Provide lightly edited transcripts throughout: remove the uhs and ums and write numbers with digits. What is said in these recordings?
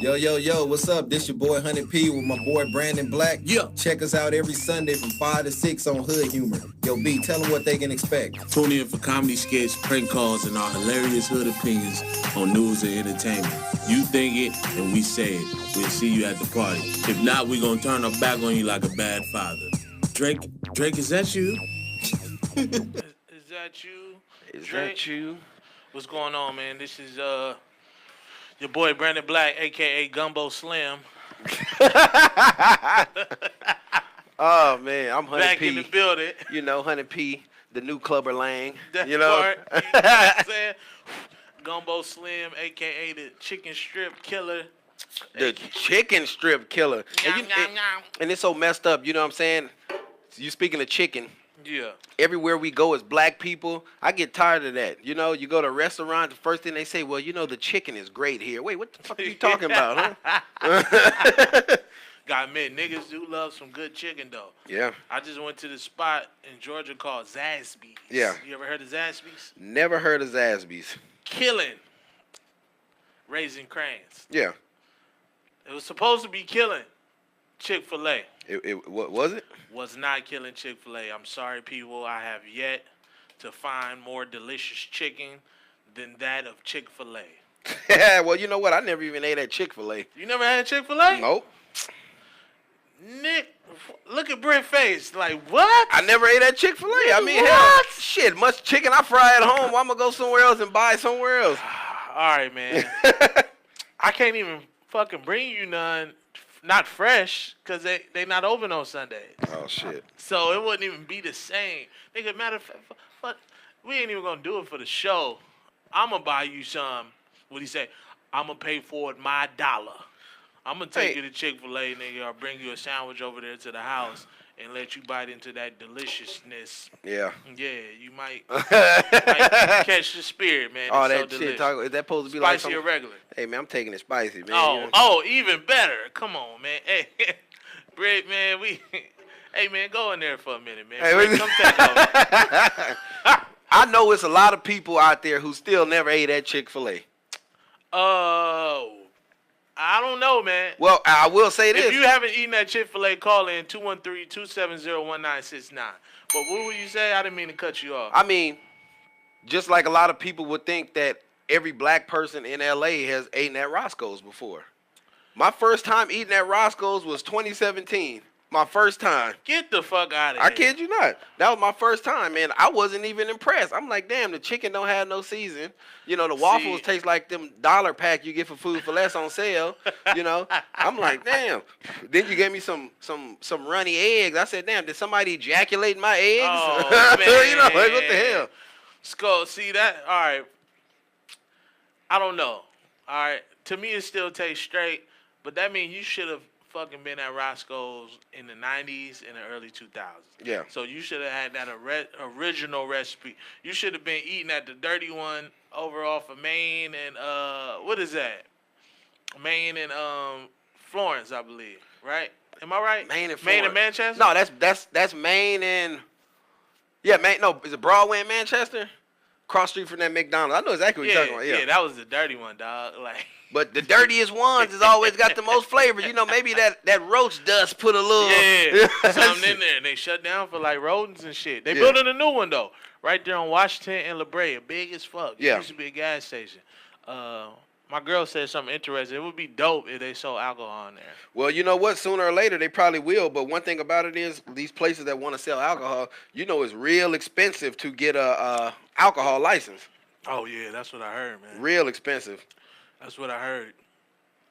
Yo, what's up? This your boy Huned P with my boy Brandon Black. Yeah. Check us out every Sunday from 5 to 6 on Hood Humor. Yo, B, tell them what they can expect. Tune in for comedy skits, prank calls, and our hilarious hood opinions on news and entertainment. You think it, and we say it. We'll see you at the party. If not, we're going to turn our back on you like a bad father. Drake, is that you? Is that you? Is Drake? that you? What's going on, man? This is your boy Brandon Black, a.k.a. Gumbo Slim. Oh, man, I'm Huned Back P. in the building. You know, Huned P, the new Clubber Lang. That You know? part, you know what I'm saying? Gumbo Slim, a.k.a. the chicken strip killer. The chicken strip killer. And it's so messed up, you know what I'm saying? You speaking of chicken. Yeah. Everywhere we go as black people, I get tired of that. You know, you go to a restaurant, the first thing they say, well, you know, the chicken is great here. Wait, what the fuck are you talking about, huh? Gotta admit, niggas do love some good chicken, though. Yeah. I just went to this spot in Georgia called Zaxby's. Yeah. You ever heard of Zaxby's? Never heard of Zaxby's. Killing Raising Cranes. Yeah. It was supposed to be killing Chick-fil-A. What was it? Was not killing Chick-fil-A. I'm sorry, people. I have yet to find more delicious chicken than that of Chick-fil-A. Well, you know what? I never even ate at Chick-fil-A. You never had Chick-fil-A? Nope. Nick, look at Britt's face. Like, what? I never ate at Chick-fil-A. I mean, What? hell, shit, much chicken I fry at home. I'm going to go somewhere else and buy somewhere else. All right, man. I can't even fucking bring you none, not fresh, because they not open on Sundays. Oh, shit. So it wouldn't even be the same. Nigga, matter of fact, we ain't even going to do it for the show. I'm going to buy you some, what he say? I'm going to pay for it my dollar. I'm going to take you to Chick-fil-A, nigga, or bring you a sandwich over there to the house and let you bite into that deliciousness. Yeah. Yeah, you might catch the spirit, man. Oh, It's that so shit. delicious. Is that supposed to be like Spicy or something? regular? Hey, man, I'm taking it spicy, man. Oh, even better. Come on, man. Hey, Britt, man, hey, man, go in there for a minute, man. Hey, Britt, come take over. I know it's a lot of people out there who still never ate at Chick-fil-A. Oh, I don't know, man. Well, I will say this. If you haven't eaten at Chick-fil-A, call in 213-270-1969. But what would you say? I didn't mean to cut you off. I mean, just like a lot of people would think that every black person in L.A. has eaten at Roscoes before. My first time eating at Roscoes was 2017. My first time. Get the fuck out of here. I kid you not. That was my first time, man. I wasn't even impressed. I'm like, damn, the chicken don't have no season. You know, the waffles taste like them dollar pack you get for Food for Less on sale. You know, I'm like, damn. Then you gave me some runny eggs. I said, damn, did somebody ejaculate in my eggs? Oh, man. You know, like, what the hell? Skull, see that? All right. I don't know. All right. To me, it still tastes straight, but that means you should have fucking been at Roscoe's in the 90s and the early 2000s. Yeah. So you should have had that original recipe. You should have been eating at the dirty one over off of Main and what is that? Main and Florence, I believe. Right? Am I right? Main and Main Florence. and Manchester? No, that's Main and Main. No, is it Broadway in Manchester? Cross street from that McDonald's. I know exactly what you're talking about. Yeah, that was the dirty one, dog. Like. But the dirtiest ones has always got the most flavor. You know, maybe that roach dust put a little something in there. And they shut down for like rodents and shit. They building a new one though, right there on Washington and La Brea, big as fuck. It used to be a gas station. My girl said something interesting. It would be dope if they sold alcohol in there. Well, you know what? Sooner or later, they probably will. But one thing about it is these places that want to sell alcohol, you know, it's real expensive to get a alcohol license. Oh, yeah. That's what I heard, man. Real expensive. That's what I heard.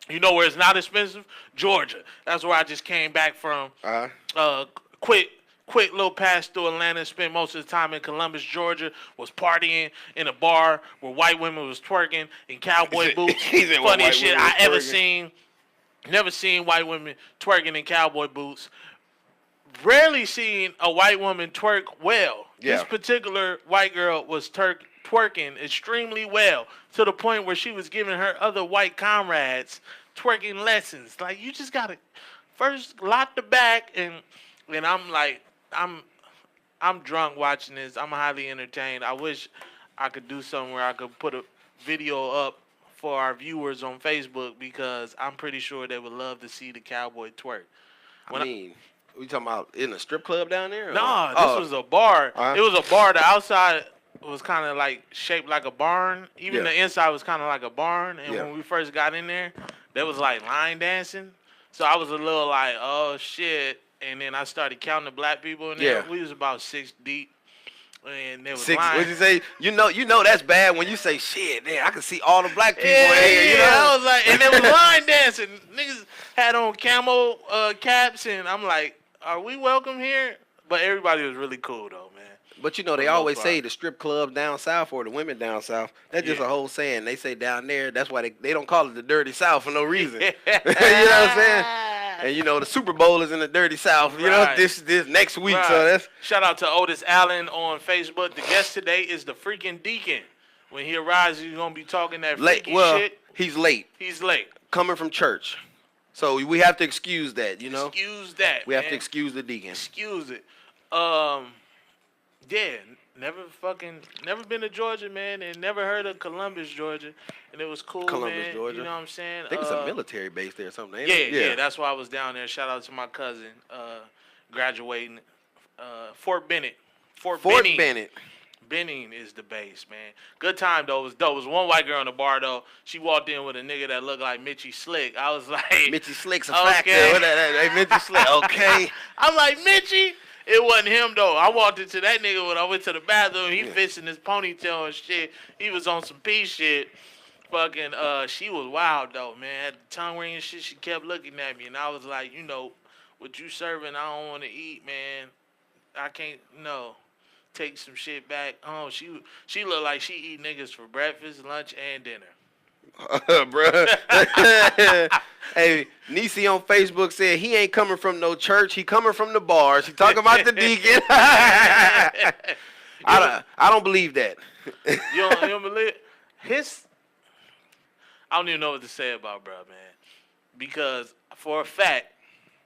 You know where it's not expensive? Georgia. That's where I just came back from. Quick little pass through Atlanta. Spent most of the time in Columbus, Georgia. Was partying in a bar where white women was twerking in cowboy boots. Funniest shit I ever seen. Never seen white women twerking in cowboy boots. Rarely seen a white woman twerk well. Yeah. This particular white girl was twerking extremely well to the point where she was giving her other white comrades twerking lessons. Like, you just gotta first lock the back, and I'm like, I'm drunk watching this. I'm highly entertained. I wish I could do something where I could put a video up for our viewers on Facebook because I'm pretty sure they would love to see the cowboy twerk. We talking about in a strip club down there? Nah, this was a bar. It was a bar. The outside was kind of like shaped like a barn. Even the inside was kind of like a barn. And when we first got in there, there was like line dancing. So I was a little like, oh shit. And then I started counting the black people in there. We was about 6 deep. And there was 6. line. What'd you say? You know that's bad when you say shit. Man, I can see all the black people in here. You know? I was like, and there was line dancing. Niggas had on camo caps, and I'm like, are we welcome here? But everybody was really cool though, man. But they always say the strip clubs down south or the women down south. That's just a whole saying. They say down there, that's why they don't call it the dirty south for no reason. You know what I'm saying? And the Super Bowl is in the dirty south. You know, this next week. So that's shout out to Otis Allen on Facebook. The guest today is the freaking deacon. When he arrives, he's gonna be talking that freaky shit. He's late. He's late. Coming from church. So we have to excuse that, Excuse that. We have to excuse the deacon. Excuse it. Never been to Georgia, man, and never heard of Columbus, Georgia, and it was cool, man. Georgia. You know what I'm saying? I think it's a military base there or something. Yeah, that's why I was down there. Shout out to my cousin, graduating, Fort Bennett. Fort Benning. Benning is the base, man. Good time though. It was dope. It was one white girl in the bar though. She walked in with a nigga that looked like Mitchie Slick. I was like, Mitchie Slick's a factor. Hey, Mitchie Slick, okay. I'm like, Mitchie. It wasn't him though. I walked into that nigga when I went to the bathroom. He fixing his ponytail and shit. He was on some P shit. Fucking, she was wild though, man. Had the tongue ring and shit. She kept looking at me, and I was like, what you serving? I don't want to eat, man. I can't. No. Take some shit back. Oh, she looked like she eat niggas for breakfast, lunch, and dinner. Bruh. Hey, Nisi on Facebook said he ain't coming from no church. He coming from the bars. He talking about the deacon. I don't believe that. You don't believe I don't even know what to say about bruh, man. Because for a fact,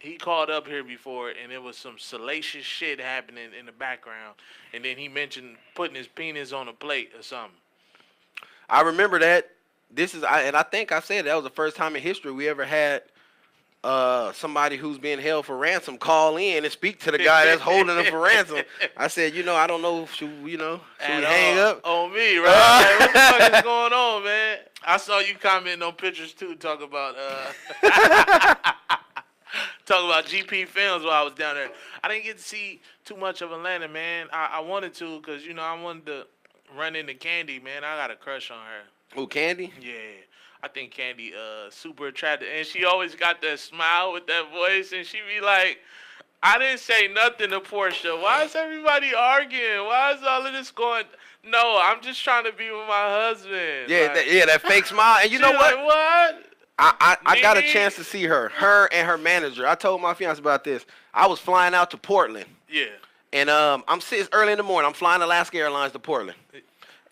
he called up here before, and there was some salacious shit happening in the background. And then he mentioned putting his penis on a plate or something. I remember that. And I think I said that was the first time in history we ever had somebody who's being held for ransom call in and speak to the guy that's holding him for ransom. I said, I don't know, should we hang up? On me, right? What the fuck is going on, man? I saw you commenting on pictures too, talk about GP films while I was down there. I didn't get to see too much of Atlanta, man. I wanted to because, I wanted to run into Candy, man. I got a crush on her. Oh, Candy? Yeah. I think Candy super attractive. And she always got that smile with that voice. And she be like, I didn't say nothing to Portia. Why is everybody arguing? Why is all of this going? No, I'm just trying to be with my husband. Yeah, like, that fake smile. And you know what? Like, what? I got a chance to see her and her manager. I told my fiance about this. I was flying out to Portland. Yeah. And it's early in the morning. I'm flying Alaska Airlines to Portland.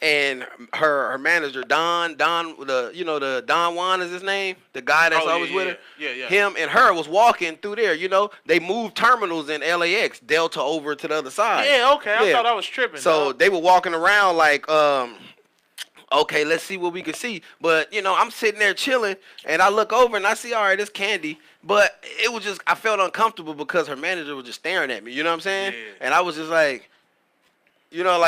And her manager, Don, the Don Juan is his name, the guy that's always with her. Yeah. Him and her was walking through there. They moved terminals in LAX, Delta over to the other side. Yeah, okay. I thought I was tripping. So they were walking around like, okay, let's see what we can see. But, I'm sitting there chilling, and I look over, and I see, all right, it's Candy. But it was just, I felt uncomfortable because her manager was just staring at me. You know what I'm saying? Yeah. And I was just like, one of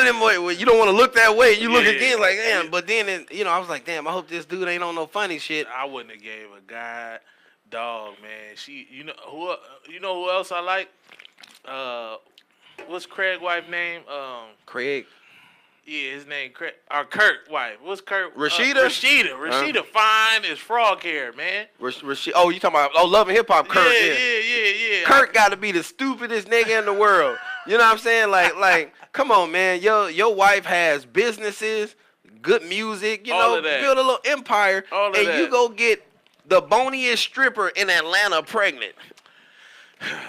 them where you don't want to look that way. You look again like, damn. Yeah. But then, I was like, damn, I hope this dude ain't on no funny shit. I wouldn't have gave a god dog, man. Who else I like? What's Craig's wife name? Craig. Yeah, his name Craig. Or Kurt wife. What's Kurt? Rashida? Rashida fine as frog hair, man. Oh, you talking about Love and Hip Hop? Kurt. Yeah. Kurt got to be the stupidest nigga in the world. You know what I'm saying? Like, come on, man. Your wife has businesses, good music. Build a little empire, you go get the boniest stripper in Atlanta pregnant.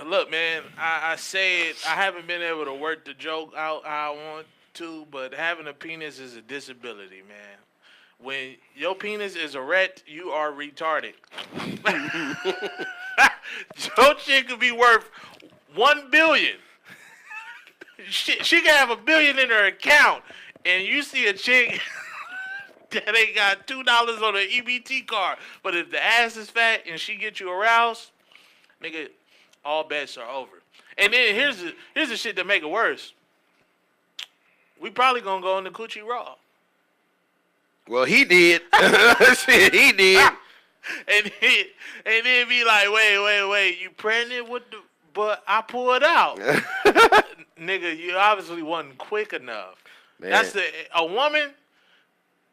Look, man. I said I haven't been able to work the joke out how I want to, but having a penis is a disability, man. When your penis is erect, you are retarded. Your chick could be worth $1 billion. She can have $1 billion in her account, and you see a chick that ain't got $2 on an EBT card. But if the ass is fat and she get you aroused, nigga, all bets are over. And then here's the shit that make it worse. We probably gonna go in the coochie raw. Well, he did. Shit, he did. and then be like, wait, you pregnant with the? But I pulled out. Nigga, you obviously wasn't quick enough. Man. That's a woman.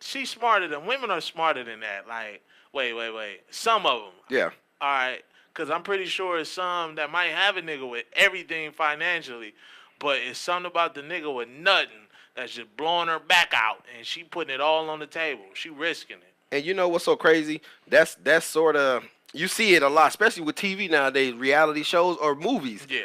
She's smarter than women are smarter than that. Like, wait. Some of them. Yeah. All right, because I'm pretty sure it's some that might have a nigga with everything financially, but it's something about the nigga with nothing that's just blowing her back out, and she putting it all on the table. She risking it. And you know what's so crazy? That's sort of, you see it a lot, especially with TV nowadays, reality shows or movies. Yeah.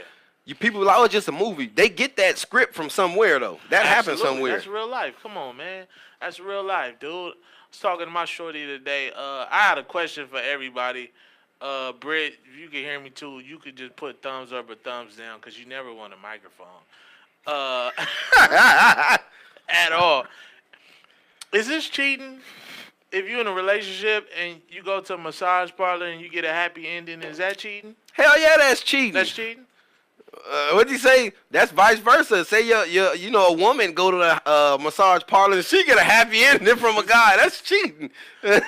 You people like, oh, it's just a movie. They get that script from somewhere though. That happens somewhere. That's real life. Come on, man. That's real life, dude. I was talking to my shorty today. I had a question for everybody. Britt, if you can hear me too, you could just put thumbs up or thumbs down because you never want a microphone. At all. Is this cheating? If you're in a relationship and you go to a massage parlor and you get a happy ending, is that cheating? Hell yeah, that's cheating. That's cheating? What'd you say? That's vice versa. Say a woman go to the massage parlor and she get a happy ending from a guy. That's cheating. And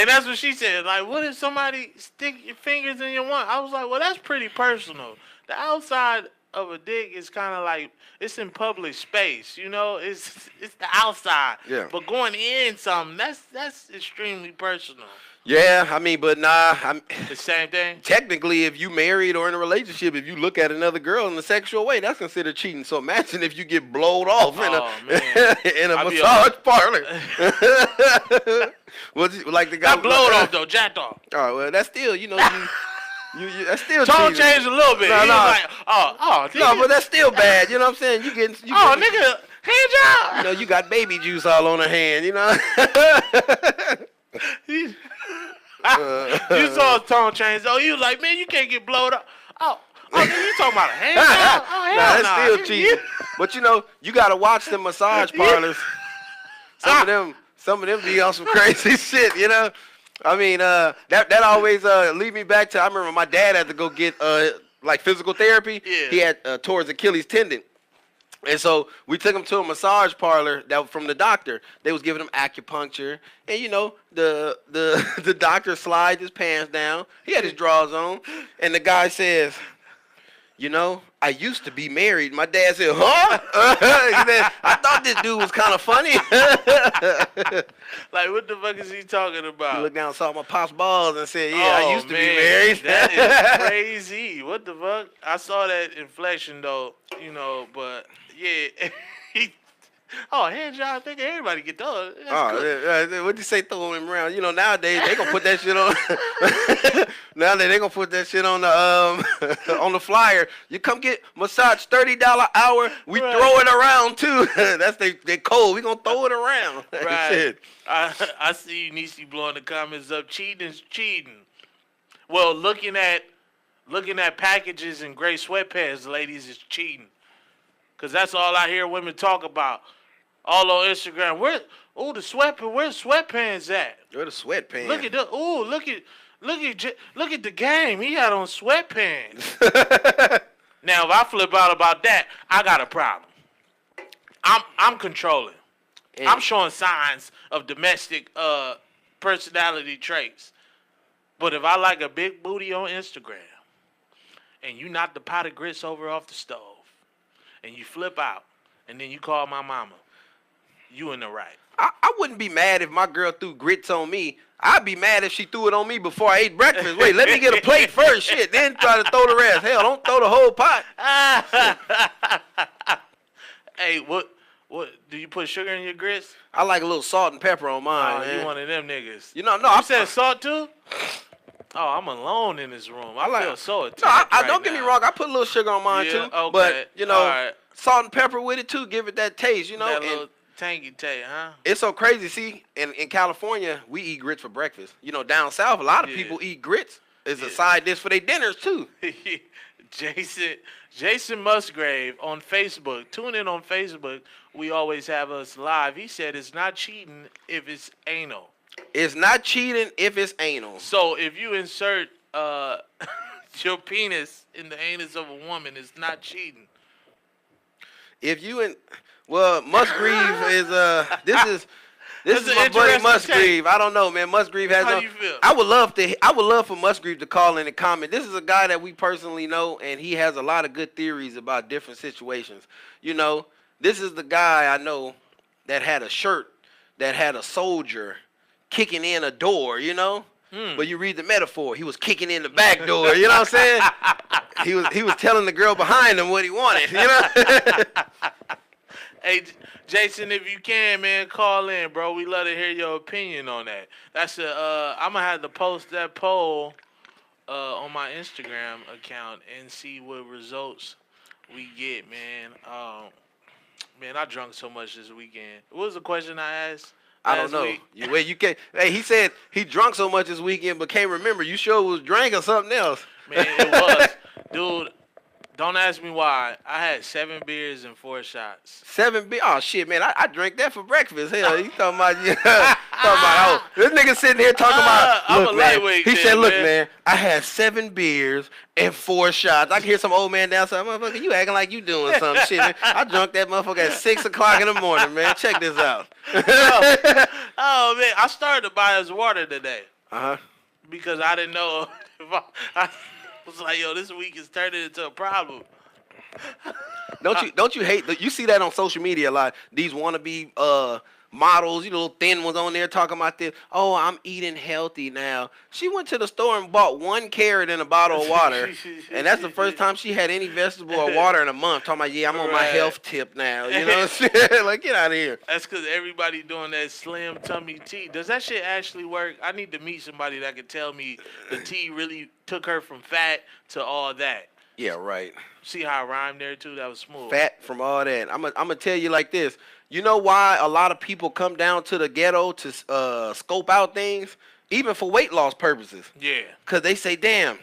that's what she said. Like, what if somebody stick your fingers in your one? I was like, well, that's pretty personal. The outside of a dick is kind of like, it's in public space, you know? It's the outside. Yeah. But going in something, that's extremely personal. Yeah, I mean, but nah. The same thing? Technically, if you married or in a relationship, if you look at another girl in a sexual way, that's considered cheating. So imagine if you get blowed off in a massage parlor. Like the guy. Not blowed off, though. Jacked off. Oh, well, that's still, that's still Tone cheating. changed a little bit. No, Like, no, but that's still bad. You know what I'm saying? Nigga, hand job. You got baby juice all on her hand, You saw his tone change. Oh, you was like, man, you can't get blowed up. Oh, you talking about a hand job? Oh, hell nah, that's still cheating. But you gotta watch the massage parlors. Some of them be on some crazy shit. I mean, that always lead me back to. I remember my dad had to go get like physical therapy. Yeah. He had tore his Achilles tendon. And so we took him to a massage parlor that was from the doctor. They was giving him acupuncture, and the doctor slides his pants down. He had his drawers on, and the guy says, I used to be married. My dad said, huh? He said, I thought this dude was kind of funny. Like, what the fuck is he talking about? He looked down and saw my pop's balls and said, I used to be married. That is crazy. What the fuck? I saw that inflection, though, but, yeah. Hand job, nigga, everybody get those. What'd you say, throw him around? Nowadays, they gonna put that shit on. Nowadays, they gonna put that shit on the on the flyer. You come get massage, $30 hour. We throw it around, too. That's they code. We gonna throw it around. Right. I see Niecy blowing the comments up. Cheating is cheating. Well, looking at packages in gray sweatpants, ladies, is cheating. Because that's all I hear women talk about. All on Instagram. Where's sweatpants at? Where the sweatpants? Look at the game. He had on sweatpants. Now, if I flip out about that, I got a problem. I'm controlling. I'm showing signs of domestic personality traits. But if I like a big booty on Instagram, and you knock the pot of grits over off the stove, and you flip out, and then you call my mama, you in the right. I wouldn't be mad if my girl threw grits on me. I'd be mad if she threw it on me before I ate breakfast. Wait, let me get a plate first, shit, then try to throw the rest. Hell, don't throw the whole pot. Hey, what do you put sugar in your grits? I like a little salt and pepper on mine, man. You one of them niggas. No, I said salt too? Oh, I'm alone in this room. I feel so attacked. No, don't get me wrong. I put a little sugar on mine too. Okay. But right. Salt and pepper with it too. Give it that taste, That little tangy taste, huh? It's so crazy. See, in California, we eat grits for breakfast. Down south, a lot of people eat grits It's a side dish for their dinners too. Jason Musgrave on Facebook. Tune in on Facebook. We always have us live. He said it's not cheating if it's anal. It's not cheating if it's anal. So if you insert your penis in the anus of a woman, it's not cheating. If you Musgrave is this is my buddy Musgrave. I don't know, man. Musgrave has. How do you feel? I would love for Musgrave to call in and comment. This is a guy that we personally know, and he has a lot of good theories about different situations. You know, this is the guy I know that had a shirt that had a soldier kicking in a door. You know, but you read the metaphor. He was kicking in the back door. You know what I'm saying? He was telling the girl behind him what he wanted. You know. Hey, Jason, if you can, man, call in, bro. We love to hear your opinion on that. I'm gonna have to post that poll on my Instagram account and see what results we get, man. Man, I drunk so much this weekend. What was the question I asked? I don't know. You can't. Hey, he said he drunk so much this weekend, but can't remember. You sure it was drink or something else? Man, it was, dude. Don't ask me why. I had 7 beers and 4 shots. 7 beers? Oh, shit, man. I drank that for breakfast. Hell, you talking about, this nigga sitting here talking about, I'm look, a man. lightweight He then, said, look, man. man, I had 7 beers and 4 shots. I can hear some old man downstairs, motherfucker, you acting like you doing some shit, man. I drunk that motherfucker at 6 o'clock in the morning, man. Check this out. Oh, man. I started to buy us water today. Uh-huh. Because I didn't know if I was like, yo, this week is turning into a problem. Don't you hate you see that on social media a lot? These wannabe models, you know, little thin ones on there talking about this. Oh, I'm eating healthy now. She went to the store and bought 1 carrot and a bottle of water, and that's the first time she had any vegetable or water in a month. Talking about, yeah, I'm on my health tip now. You know what I'm saying? Like, get out of here. That's because everybody doing that slim tummy tea. Does that shit actually work? I need to meet somebody that can tell me the tea really took her from fat to all that. Yeah, right. See how I rhymed there too? That was smooth. Fat from all that. I'm gonna tell you like this. You know why a lot of people come down to the ghetto to scope out things, even for weight loss purposes? Yeah. Cause they say, damn,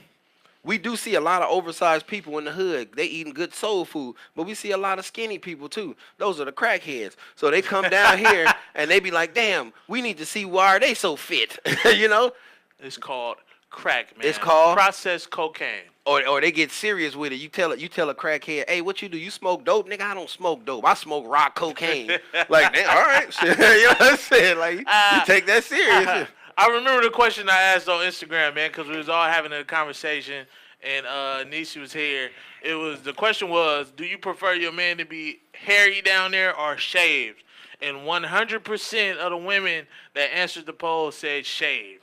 we do see a lot of oversized people in the hood. They eating good soul food, but we see a lot of skinny people too. Those are the crackheads. So they come down here and they be like, damn, we need to see why are they so fit? You know? It's called crack, man. It's called processed cocaine. Or they get serious with it. You tell a crackhead, hey, what you do? You smoke dope? Nigga, I don't smoke dope. I smoke rock cocaine. Like, damn, all right. You know what I'm saying? Like, you take that serious. I remember the question I asked on Instagram, man, because we was all having a conversation, and Nisha was here. The question was, do you prefer your man to be hairy down there or shaved? And 100% of the women that answered the poll said shaved.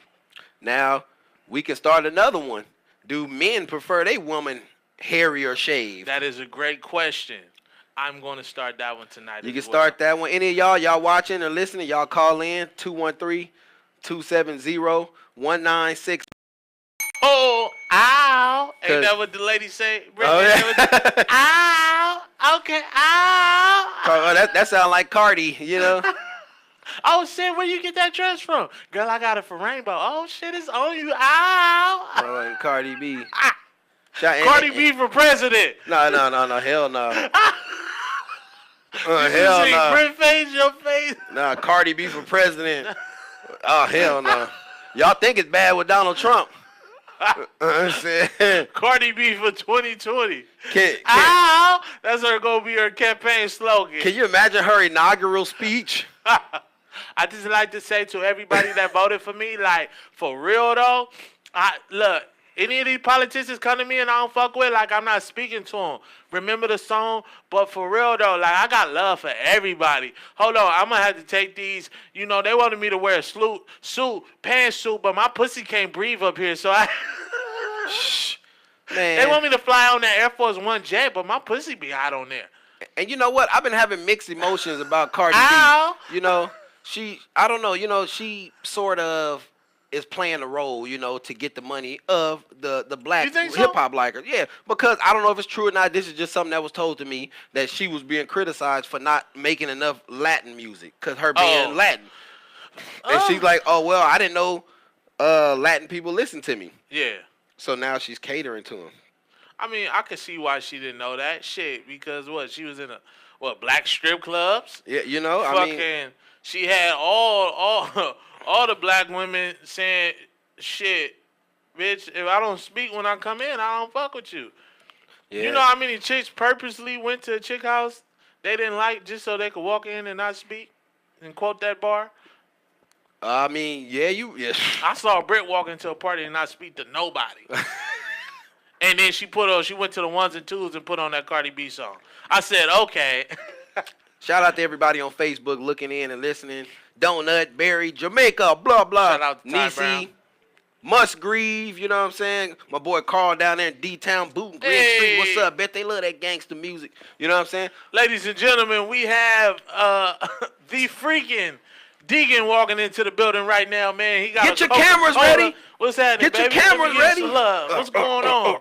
Now, we can start another one. Do men prefer they woman hairy or shaved? That is a great question. I'm going to start that one tonight. You can start that one. Any of y'all watching or listening, y'all call in 213-270-1960. Oh, ow. Ain't that what the lady say? Oh, yeah. Ow. Okay, ow. Oh, that sound like Cardi, you know? Oh, shit, where you get that dress from? Girl, I got it from Rainbow. Oh, shit, it's on you. Ow. Oh, and Cardi B. Cardi B for president. No, hell no. Hell no. Print face, your face. Nah, Cardi B for president. Oh, hell no. Y'all think it's bad with Donald Trump. Cardi B for 2020. Ow! That's going to be her campaign slogan. Can you imagine her inaugural speech? I just like to say to everybody that voted for me, like, for real though, look, any of these politicians come to me and I don't fuck with, like, I'm not speaking to them. Remember the song? But for real though, like, I got love for everybody. Hold on, I'm gonna have to take these. You know, they wanted me to wear a suit, pantsuit, but my pussy can't breathe up here, so I. Man. They want me to fly on that Air Force One jet, but my pussy be hot on there. And you know what? I've been having mixed emotions about Cardi B. You know, I don't know, you know, she sort of is playing the role, you know, to get the money of the black hip-hop likers. Yeah, because I don't know if it's true or not. This is just something that was told to me, that she was being criticized for not making enough Latin music because her being Latin. And she's like, oh, well, I didn't know Latin people listen to me. Yeah. So now she's catering to him. I mean, I could see why she didn't know that shit because she was in black strip clubs. Yeah, She had all the black women saying, "Shit, bitch, if I don't speak when I come in, I don't fuck with you." Yeah. You know how many chicks purposely went to a chick house they didn't like just so they could walk in and not speak and quote that bar? I mean, yeah. I saw Britt walk into a party and not speak to nobody. And then she went to the ones and twos and put on that Cardi B song. I said, okay. Shout out to everybody on Facebook looking in and listening. Donut, Barry, Jamaica, blah, blah. Shout out to Ty Brown. Nisi, Musgrave, you know what I'm saying? My boy Carl down there in D-Town, Booton, Green Street. What's up? Bet they love that gangster music. You know what I'm saying? Ladies and gentlemen, we have the freaking Deegan walking into the building right now, man. He got Get your cameras ready. What's happening, Get your baby? cameras ready. What's going on?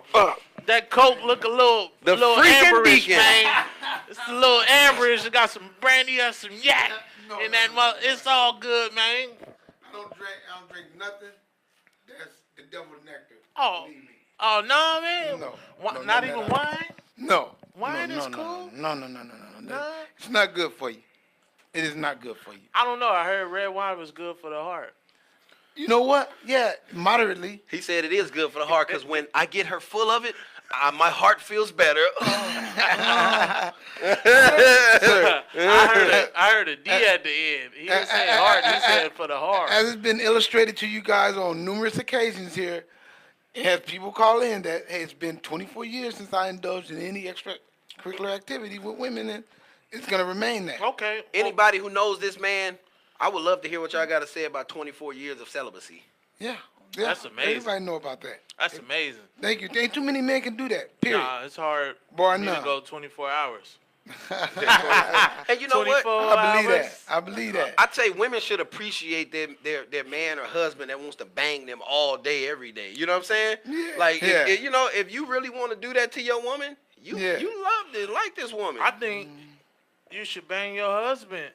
That Coke look a little freaking amberish, Deacon. man. It's a little amberish. It got some brandy or some yak in that mother. It's all good, man. I don't drink nothing. That's the devil nectar. Oh, Believe me. oh no, man. No. Not even wine. No. Wine no, is no, cool? No. It's not good for you. It is not good for you. I don't know. I heard red wine was good for the heart. You know what? Yeah, moderately. He said it is good for the heart because when I get her full of it, my heart feels better. I heard a D at the end. He didn't say heart. He said for the heart. As it's been illustrated to you guys on numerous occasions here, as people call in that, hey, it's been 24 years since I indulged in any extracurricular activity with women, and it's going to remain that. Okay. Anybody who knows this man, I would love to hear what y'all got to say about 24 years of celibacy. Yeah. That's amazing. Everybody know about that. That's amazing. Thank you. Ain't too many men can do that, period. Nah, it's hard Bar for me to none. go 24 hours. And you know what? 24 I believe hours. that. I believe that. I tell you, women should appreciate their man or husband that wants to bang them all day, every day. You know what I'm saying? Yeah. Like, Yeah. if you really want to do that to your woman, you love this, like this woman. I think you should bang your husband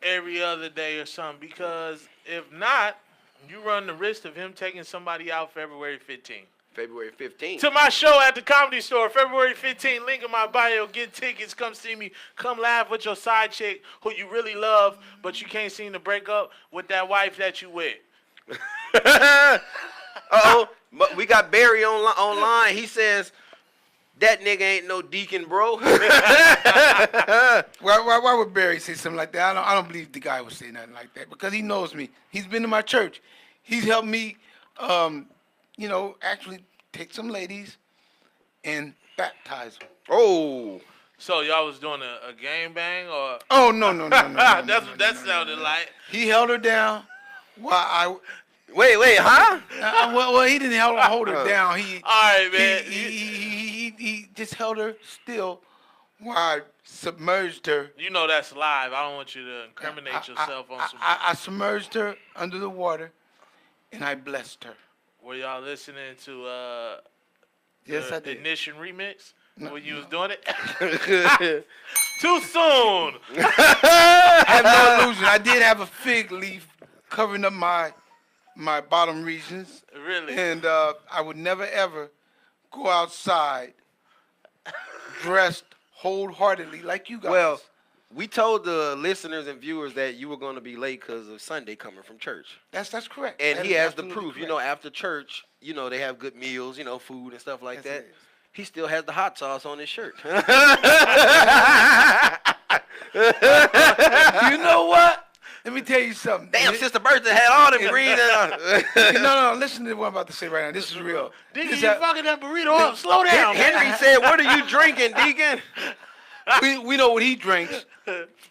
every other day or something because if not, you run the risk of him taking somebody out February 15th. February 15th. To my show at the Comedy Store, February 15th. Link in my bio. Get tickets. Come see me. Come laugh with your side chick who you really love, but you can't seem to break up with that wife that you with. Uh-oh. We got Barry online. He says, that nigga ain't no deacon, bro. Why would Barry say something like that? I don't believe the guy would say nothing like that because he knows me. He's been to my church. He's helped me, actually take some ladies and baptize them. Oh. So y'all was doing a gang bang or? Oh, no. That's what that sounded like. He held her down while I... Wait, huh? Well, he didn't hold her down. All right, man. He just held her still while I submerged her. You know that's live. I don't want you to incriminate yourself on some. I submerged her under the water, and I blessed her. Were y'all listening to Yes, the I did. Ignition remix No, when you no. was doing it? Too soon. I have no illusion. I did have a fig leaf covering up my bottom regions, Really? and I would never ever go outside dressed wholeheartedly like you guys. Well, we told the listeners and viewers that you were going to be late because of Sunday coming from church. that's correct. And That he is has the absolutely proof. correct. After church, they have good meals, food and stuff like Yes, that. it is. He still has the hot sauce on his shirt. You know what? Let me tell you something. Damn, Sister Bertha had all them green. No, listen to what I'm about to say right now. This is real. Deacon, This you is- fucking that burrito up. Slow down. Henry said, "What are you drinking, Deacon?" we know what he drinks.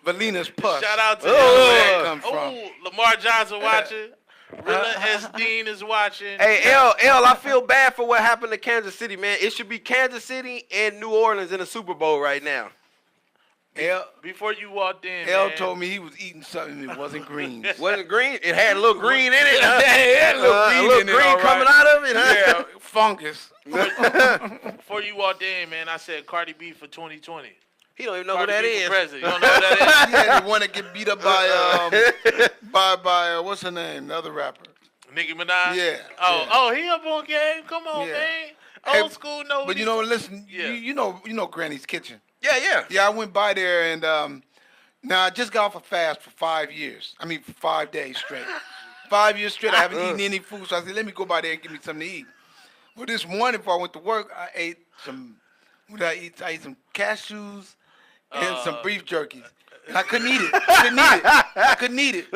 Valina's pus. Shout out to Where that come from? Oh, Lamar Johnson watching. Rilla S. Dean is watching. Hey, L, I feel bad for what happened to Kansas City, man. It should be Kansas City and New Orleans in the Super Bowl right now. Before you walked in, L man, told me he was eating something that wasn't green. Wasn't green? It had a little green in it. Yeah, it had a little green a little in it, green all right. coming out of it, huh? Yeah, fungus. before you walked in, man, I said Cardi B for 2020. He don't even know Cardi who that B is. for president. You don't know who that Yeah, the one that get beat up by by what's her name? The other rapper. Nicki Minaj? Yeah. Oh, he up on game? Come on, Yeah. man. Hey, Old school, no. But you know, listen, Yeah. you know Granny's Kitchen. Yeah. Yeah, I went by there and now I just got off a fast for 5 years. I mean, for 5 days straight. 5 years straight, I haven't eaten any food, so I said, let me go by there and give me something to eat. Well, this morning before I went to work, I ate some. What did I eat? I ate some cashews and some beef jerkies. And I couldn't eat it. I couldn't eat it.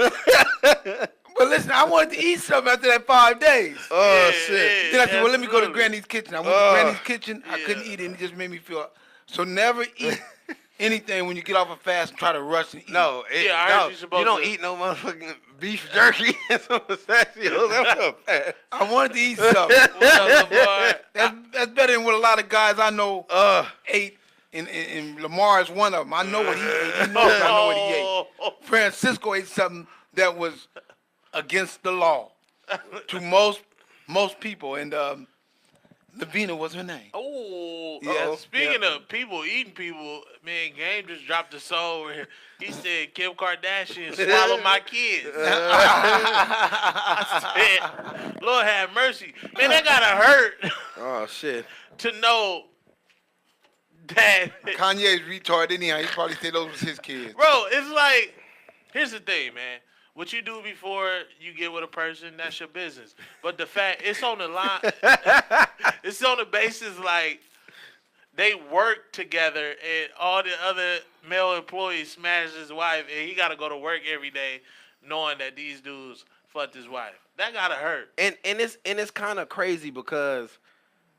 But listen, I wanted to eat something after that 5 days. Oh, shit. Then I said, well, let me go to Granny's Kitchen. I went to Granny's Kitchen. I couldn't eat it, and it just made me feel. So never eat anything when you get off a fast and try to rush and eat. No, I heard you don't eat no motherfucking beef jerky and some pistachios. I wanted to eat something. That's better than what a lot of guys I know ate. And Lamar is one of them. I know what he ate. He knows I know what he ate. Francisco ate something that was against the law to most people, and Lavina was her name. Oh, Yeah. Speaking of people eating people, man, Game just dropped a song where he said Kim Kardashian swallowed my kids. I said, Lord have mercy. Man, that gotta hurt Oh, shit. to know that. Kanye's retarded anyhow. He probably said those was his kids. Bro, it's like, here's the thing, man. What you do before you get with a person, that's your business. But the fact, it's on the line, it's on the basis like they work together and all the other male employees smash his wife and he got to go to work every day knowing that these dudes fucked his wife. That got to hurt. And it's kind of crazy because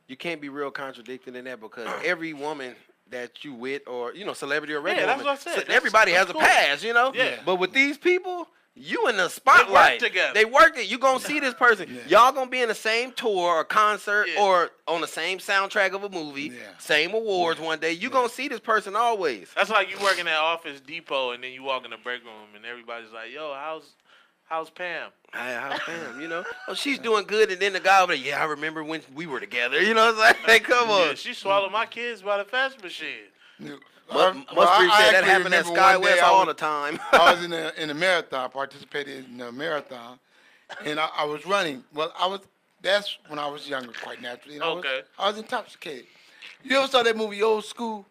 you can't be real contradicting in that because every woman that you with or, celebrity or regular that's woman, what I said. everybody has That's a cool. past, Yeah. But with these people, you in the spotlight. together. They work it. You gonna see this person. Yeah. Y'all gonna be in the same tour or concert Yeah. or on the same soundtrack of a movie, Yeah. same awards one day. You gonna see this person always. That's like you working at Office Depot and then you walk in the break room and everybody's like, yo, how's Pam? How's Pam? Oh, she's doing good, and then the guy over there, yeah, I remember when we were together. It's like, hey, come on. Yeah, she swallowed my kids by the fast machine. Must I say that actually happened at remember one day SkyWest all the time. I was in a marathon, participated in a marathon, and I was running. Well, that's when I was younger, quite naturally. And Okay. I was intoxicated. You ever saw that movie Old School?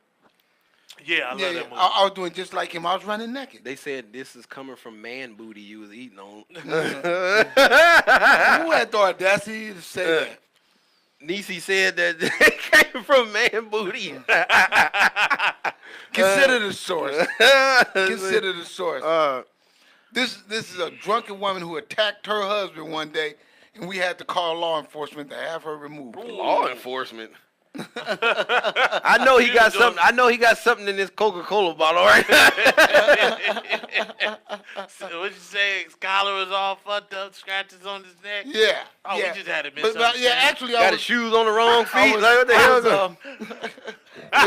Yeah, I love that movie. I was doing just like him. I was running naked. They said this is coming from man booty you was eating on. Who had the audacity to say that? Nisi said that it came from man booty. Consider the source. Consider the source. This is a drunken woman who attacked her husband one day, and we had to call law enforcement to have her removed. Law enforcement. I know he got something. I know he got something in this Coca-Cola bottle right So what you say? His collar was all fucked up, scratches on his neck. Yeah. Oh, yeah. we just had a But misunderstanding. yeah, actually, got his shoes on the wrong feet. Like, what the hell?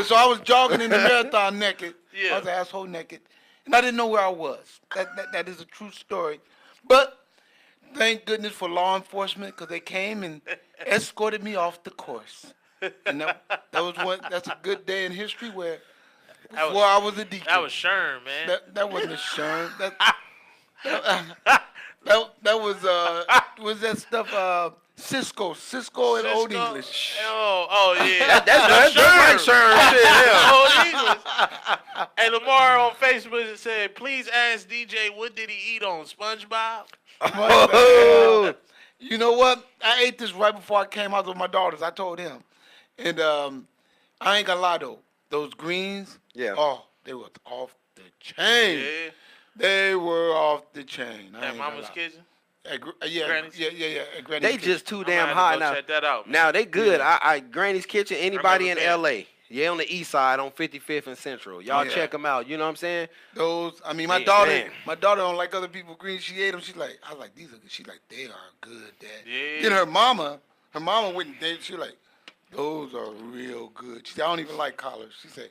So I was jogging in the marathon naked. Yeah. I was asshole naked, and I didn't know where I was. That is a true story. But thank goodness for law enforcement because they came and escorted me off the course. And that's a good day in history where before I was a deacon. That was Sherm, man. That wasn't a Sherm. That was that stuff Cisco and Old English. Oh yeah. That's like Sherm shit. Yeah. Old English. Hey, Lamar on Facebook said, please ask DJ what did he eat on SpongeBob? Oh. You know what? I ate this right before I came out with my daughters. I told him. And I ain't gonna lie though. Those greens, Yeah. oh, they were off the chain. Yeah. They were off the chain. I At ain't gonna Mama's lie. Kitchen? Yeah, Granny's? yeah. At Granny's They Kitchen. just too I'm damn gonna have high to go now. check that out. Now they good. Yeah. I Granny's Kitchen. Anybody in remember LA? Yeah, on the east side on 55th and Central. Y'all Yeah. check them out. You know what I'm saying? Those, I mean, Man. my daughter don't like other people greens. She ate them. She's like, I was like, these are good. She's like, they are good, Dad. Yeah. Then her mama went and dated. She was like, those are real good. She said, I don't even like collards. She said,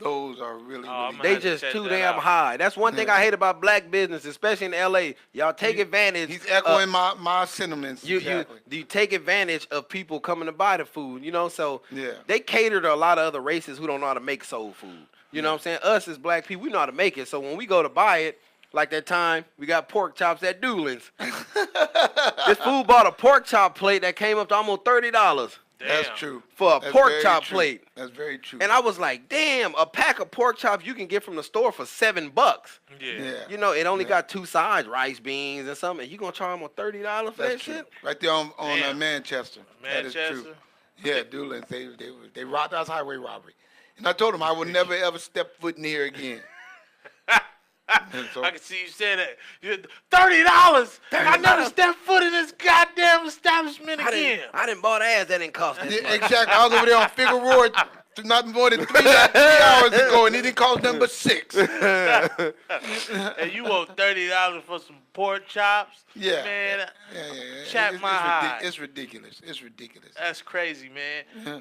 those are really, Oh, really I'm They have to just check too that damn out. high. That's one thing I hate about black business, especially in LA. Y'all take advantage. He's echoing my sentiments. You exactly. take advantage of people coming to buy the food, so Yeah. they cater to a lot of other races who don't know how to make soul food. You know what I'm saying? Us as black people, we know how to make it. So when we go to buy it, Like that time we got pork chops at Doolin's. This fool bought a pork chop plate that came up to almost $30 Damn. That's true. for a That's pork very chop true. plate. That's very true. And I was like, damn, a pack of pork chops you can get from the store for $7. Yeah. You know, it only got 2 sides, rice, beans, and something. And you gonna charge them $30 for That's that true. shit? Right there on Damn. Manchester. That is Manchester. true. Yeah, Doolin's. They robbed us highway robbery. And I told them I would never ever step foot in here again. And so, I can see you saying that. $30. I never step foot in this goddamn establishment again. I didn't bought ass that didn't cost this yeah, much. exactly. I was over there on Figueroa not more than 3 hours ago, and it didn't cost nothing but 6. And you want $30 for some pork chops? Yeah. Man, Yeah. Chat my hide. It's ridiculous. It's ridiculous. that's crazy, man. Yeah.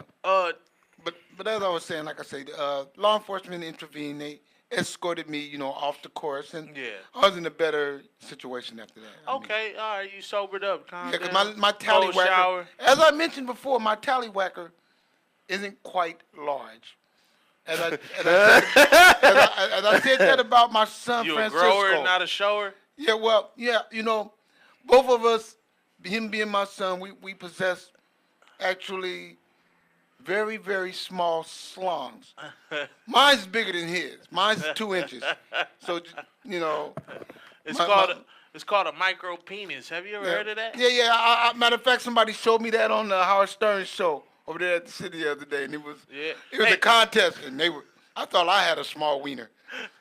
But as I was saying, like I said, law enforcement intervened. They escorted me, off the course, and Yeah. I was in a better situation after that. I mean, Okay, all right, you sobered up. Calm yeah, because down. my Cold tallywhacker, shower. as I mentioned before, my tallywhacker isn't quite large. As I said that about my son You a Francisco. grower, not a shower? Yeah, well, yeah, both of us, him being my son, we possess actually very, very small slungs. Mine's bigger than his. Mine's 2 inches. So, It's My- called my- it's called a micro penis. Have you ever heard of that? Yeah. Matter of fact, somebody showed me that on the Howard Stern show over there at the city the other day, and it was Hey. a contest, and I thought I had a small wiener.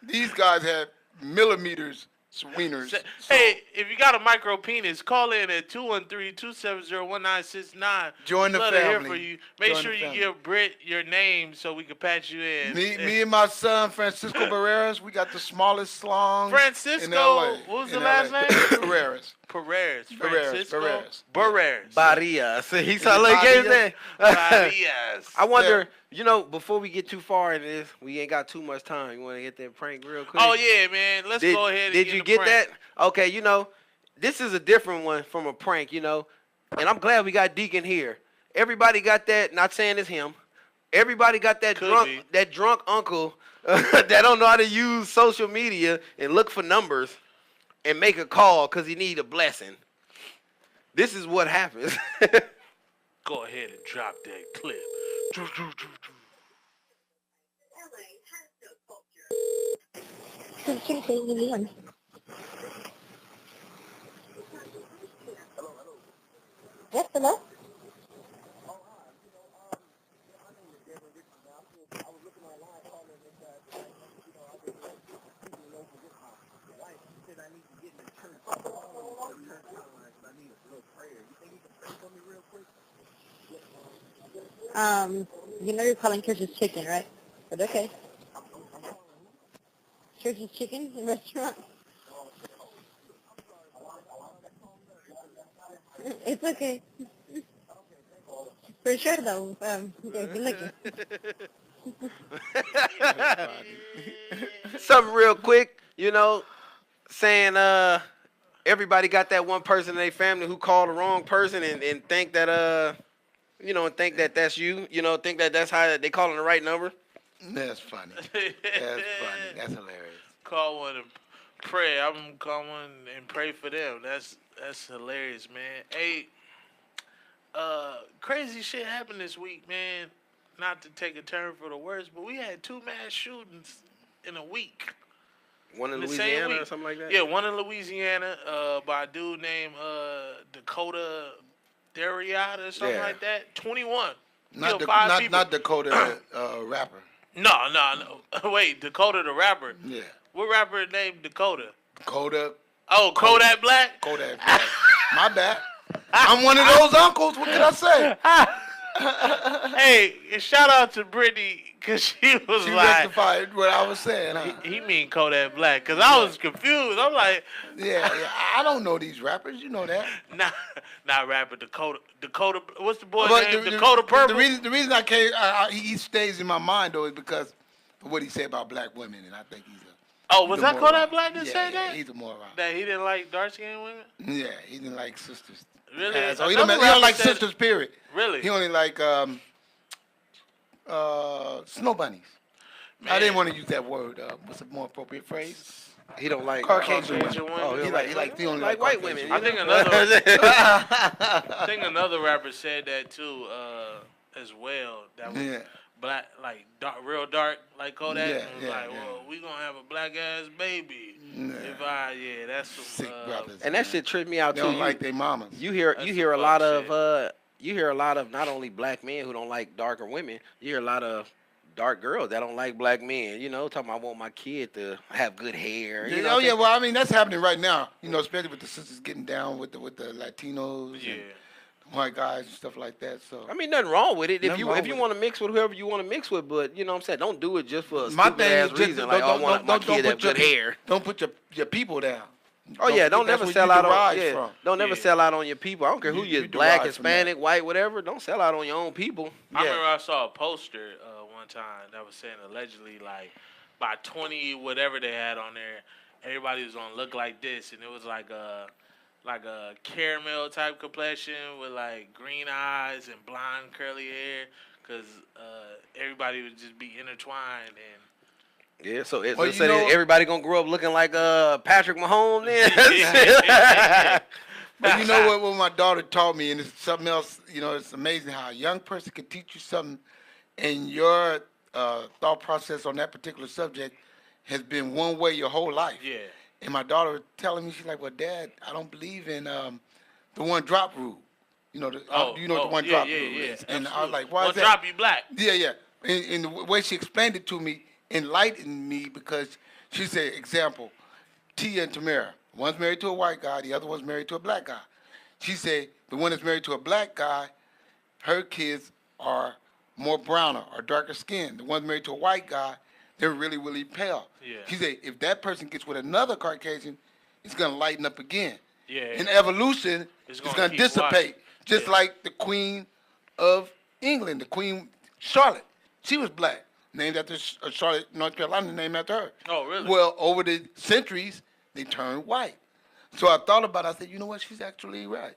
These guys had millimeters wieners. So, Hey, if you got a micro penis, call in at 213-270-1969. Join the Love to hear family. for you. Make Join sure the you family. give Britt your name so we can patch you in. me and my son Francisco Barreras, we got the smallest slong Francisco, in LA. what was the in last LA. name? Barreras. Perez. Barreras, Francisco Barreras. Barreras. Baria. See, he sound like he gave that. Barrias. I wonder, before we get too far into this, we ain't got too much time. You want to get that prank real quick? Oh, yeah, man. Let's go ahead and Did you the get prank. that? Okay, this is a different one from a prank, and I'm glad we got Deacon here. Everybody got that, not saying it's him. Everybody got that Could be. drunk uncle that don't know how to use social media and look for numbers and make a call because he need a blessing. This is what happens. Go ahead and drop that clip. Yes, hello? You're calling Church's Chicken, right? But okay. Church's Chicken restaurant? It's okay. For sure, though. Okay, good looking. Something real quick, saying everybody got that one person in their family who called the wrong person and think that and think that that's you, think that that's how they calling the right number. That's funny. That's funny. That's hilarious. Call one and pray. I'm gonna call one and pray for them. That's hilarious, man. Hey, crazy shit happened this week, man. Not to take a turn for the worse, but we had 2 mass shootings in a week. One in The same Louisiana week. or something like that? Yeah, one in Louisiana by a dude named Dakota Derriada or something Yeah. like that. 21. Not, Killed 5 not, people. not Dakota rapper. No. Wait, Dakota the rapper. Yeah. What rapper named Dakota? Dakota. Oh, Kodak Black? Kodak. My bad. I'm one of those uncles. What can I say? Hey, and shout out to Brittany, because she was She like, rectified what I was saying. Huh? he mean Kodak Black, because I was confused. I'm like, Yeah. I don't know these rappers. You know that. not rapper Dakota, what's the boy But name? Dakota Purple? The reason I can't, he stays in my mind though is because of what he said about black women, and I think he's a. Oh, was he's a that moron. Kodak Black that Yeah, said yeah, that? he's a moron. That he didn't like dark-skinned women? Yeah, he didn't like sisters. Really? Yeah, so he Another don't rapper like said- sisters. Period. Really? He only like snow bunnies. I Man. didn't want to use that word. What's a more appropriate phrase? He don't like Caucasian Caucasian women. women. Oh, He he only like white Caucasian women. I you think know? another rapper said that too, as well. That was Yeah. black, like dark, real dark, like Kodak. Yeah, and was yeah, like, yeah. well, we gonna have a black ass baby. Nah. That's some Sick brothers. And that man. shit tripped me out They too. don't like their mamas. You hear That's you some hear a fuck lot shit. of you hear a lot of not only black men who don't like darker women. You hear a lot of dark girls that don't like black men. You know, talking about I want my kid to have good hair. You know Oh what I'm yeah, well I mean that's happening right now. You know, especially with the sisters getting down with the Latinos Yeah. and white guys and stuff like that. So I mean, nothing wrong with it. If Nothing you wrong if you with want to mix with whoever you want to mix with, but you know what I'm saying, don't do it just for a my stupid thing ass is just reason. Like, I want my kid to have good hair. Don't put your people down. Oh yeah, don't that's never where sell you out on derive yeah. from. Don't never Yeah. sell out on your people. I don't care who You you is, black, derive from that. Hispanic, white, whatever. Don't sell out on your own people. I Yeah. remember I saw a poster one time that was saying allegedly like by 20 whatever they had on there, everybody was gonna look like this, and it was like a caramel type complexion with like green eyes and blonde curly hair, cause everybody would just be intertwined and. Yeah, so it's Well, so everybody gonna grow up looking like Patrick Mahomes then. But you know what my daughter taught me, and it's something else. You know, it's amazing how a young person can teach you something, and your thought process on that particular subject has been one way your whole life. Yeah. And my daughter was telling me, she's like, "Well, Dad, I don't believe in the one drop rule. You know, the one drop rule is." And I was like, "Why one is that?" drop, you black. Yeah, yeah. And the way she explained it to me enlightened me because she said, example, Tia and Tamara. One's married to a white guy, the other one's married to a black guy. She said the one that's married to a black guy, her kids are more browner or darker skinned. The one's married to a white guy, they're really, really pale. Yeah. She said if that person gets with another Caucasian, it's going to lighten up again. Yeah. In evolution, It's it's gonna going to keep dissipate. watching. Just Yeah. like the Queen of England, the Queen Charlotte. She was black, named after Charlotte, North Carolina, named after her. Oh, really? Well, over the centuries, they turned white. So I thought about it. I said, you know what? She's actually right.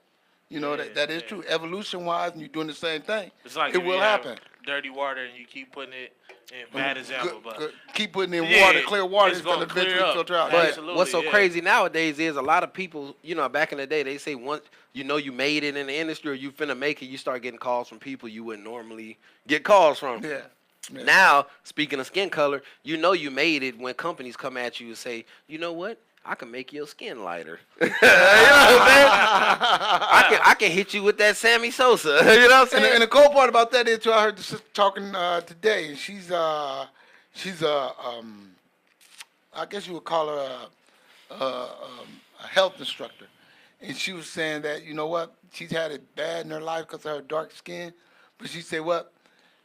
You know, Yeah, that is yeah. true. Evolution-wise, and you're doing the same thing. It's like it if you will have happen. dirty water and you keep putting it in bad example, but Keep putting in Yeah, water, clear water, it's it's going to gonna clear eventually up. filter out. But- But Absolutely, what's so yeah. crazy nowadays is a lot of people, you know, back in the day, they say once you know you made it in the industry or you finna make it, you start getting calls from people you wouldn't normally get calls from. Yeah. Yeah. Now, speaking of skin color, you know you made it when companies come at you and say, you know what? I can make your skin lighter. You know what I'm saying? I can hit you with that Sammy Sosa. You know what I'm And saying? the cool part about that is, too, I heard the sister talking today, and she's I guess you would call her a health instructor, and she was saying that you know what, she's had it bad in her life because of her dark skin, but she said what,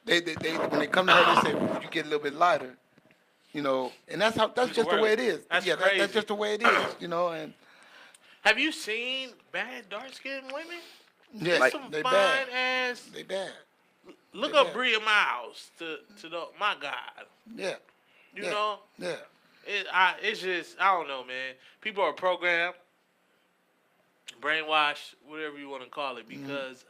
they when they come to her, they say, well, you get a little bit lighter, you know, and that's just the way it is. That's yeah, crazy. that's just the way it is, you know, and have you seen bad dark skinned women? yeah, There's some they fine bad, ass. they bad, Look they up bad. Bria Miles to my God. yeah, You Yeah. know, yeah. it's just I don't know, man. People are programmed, brainwashed, whatever you want to call it, Mm-hmm. because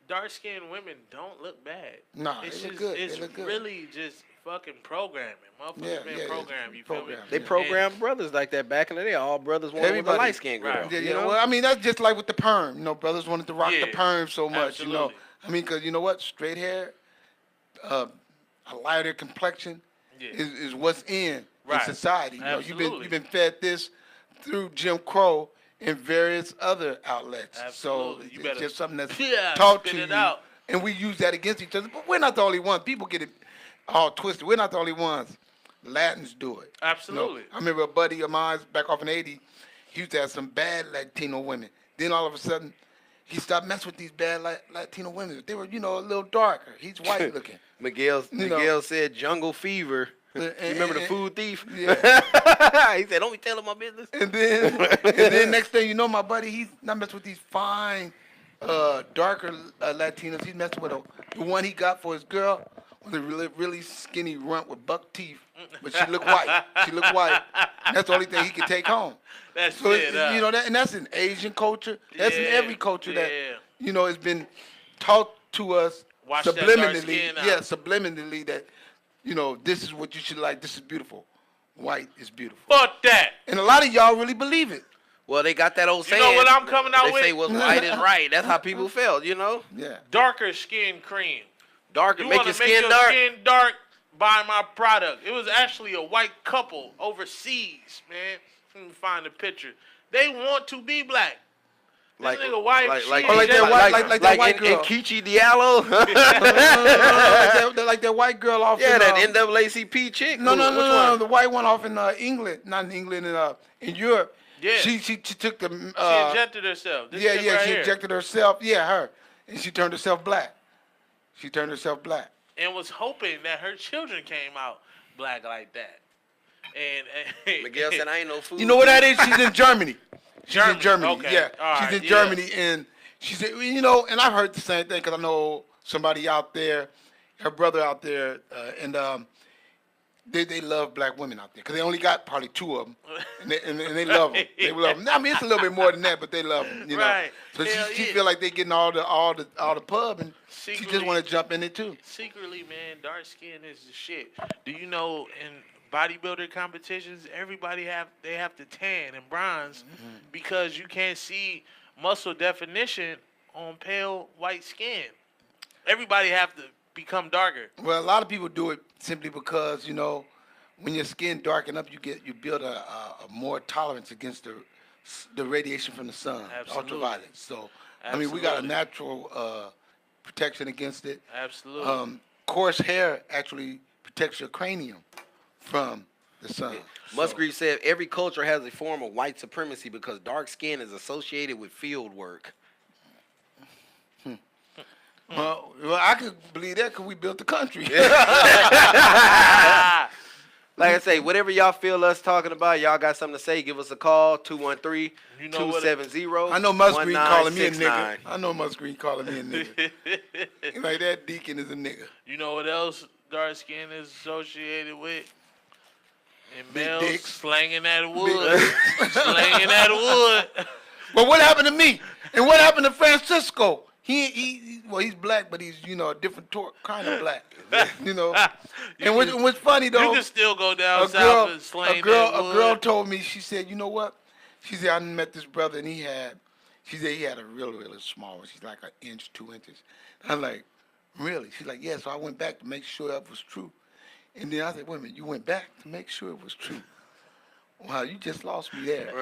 dark skinned women don't look bad. Nah, it's they look just, good. It's They look good. really just fucking programming. Motherfuckers Yeah, been yeah, programmed. it's You feel me? programmed. They Yeah. programmed brothers like that back in the day. All brothers wanted with a Everybody. light skinned girl. Right. Yeah, you yeah. know? Well, I mean, that's just like with the perm. You know, brothers wanted to rock the Yeah, perm so much. You know, absolutely. I mean, because you know what, straight hair, a lighter complexion Yeah. is what's in Right. society. You know, Absolutely. you've been fed this through Jim Crow and various other outlets. Absolutely. So You it's better- just something that's Yeah, taught spit to it you, out. and we use that against each other. But we're not the only ones. People get it all twisted. We're not the only ones. Latins do it. Absolutely. You know, I remember a buddy of mine back off in '80. He used to have some bad Latino women. Then all of a sudden, he stopped messing with these bad Latino women. They were, you know, a little darker. He's white looking. Miguel You know. Miguel said jungle fever. You remember the and- food thief? Yeah. He said, "Don't be telling my business." And then next thing you know, my buddy, he's not messing with these fine, darker Latinos. He's messing with the one he got for his girl was a really, really skinny runt with buck teeth, but she looked white. She looked white. That's the only thing he could take home. That's So it. you know that, and that's in Asian culture. That's in Yeah, every culture that yeah. you know has been taught to us Wash that dark subliminally. skin out. Yeah, subliminally that you know this is what you should like. This is beautiful. white is beautiful. Fuck that. And a lot of y'all really believe it. Well, they got that old You saying. know what I'm coming out they with? say what's white is right. That's how people felt, you know? Yeah. Darker skin cream. Darker, You make want your to make skin your dark. skin dark? Buy my product. It was actually a white couple overseas, man. Let me find the picture. They want to be black. This nigga white. like that white in girl. Kichi Diallo. like that white girl off. Yeah, in, that NAACP chick. No, Which one? the white one off in England, not in England, in Europe. Yeah. She took the. She injected herself. This Yeah, chick yeah, right she here. injected herself. Yeah, her, and she turned herself black. She turned herself black. And was hoping that her children came out black like that. And Miguel said, I ain't no food. You know what that is? She's in Germany. She's in Germany. Okay. Yeah, All she's right, in Germany, and she said, you know, and I've heard the same thing because I know somebody out there, her brother out there, and they love black women out there because they only got probably 2 of them, and they love them. They love them. I mean, it's a little bit more than that, but they love them. You know. Right. So Hell she yeah. feel like they getting all the pub, and she just Secretly- want to jump in it too. Secretly, man, dark skin is the shit. Do you know in bodybuilder competitions, everybody have to tan and bronze because you can't see muscle definition on pale white skin. Everybody have to become darker. Well, a lot of people do it simply because, you know, when your skin darken up, you build a more tolerance against the radiation from the sun, Absolutely. ultraviolet. So, I mean, we got a natural protection against it. Absolutely. Coarse hair actually protects your cranium from the sun. Musgrave said every culture has a form of white supremacy because dark skin is associated with field work. Well, I could believe that because we built the country. Like I say, whatever y'all feel us talking about, y'all got something to say, give us a call, 213-270-1969. I know Musgreen calling me a nigga. I know Musgreen calling me a nigga. Like that deacon is a nigga. You know what else dark skin is associated with? And Big males dicks. slanging that wood. Slanging that wood. But what happened to me? And what happened to Francisco? He's black, but he's, you know, a different kind of black. You know. And what's funny though, You can still go down a south and slang that wood. a girl told me, she said, you know what? She said, I met this brother and she said he had a really, really small one. She's like 1 inch, 2 inches. I'm like, really? She's like, yeah, so I went back to make sure that was true. And then I said, wait a minute, you went back to make sure it was true? Wow, you just lost me there. You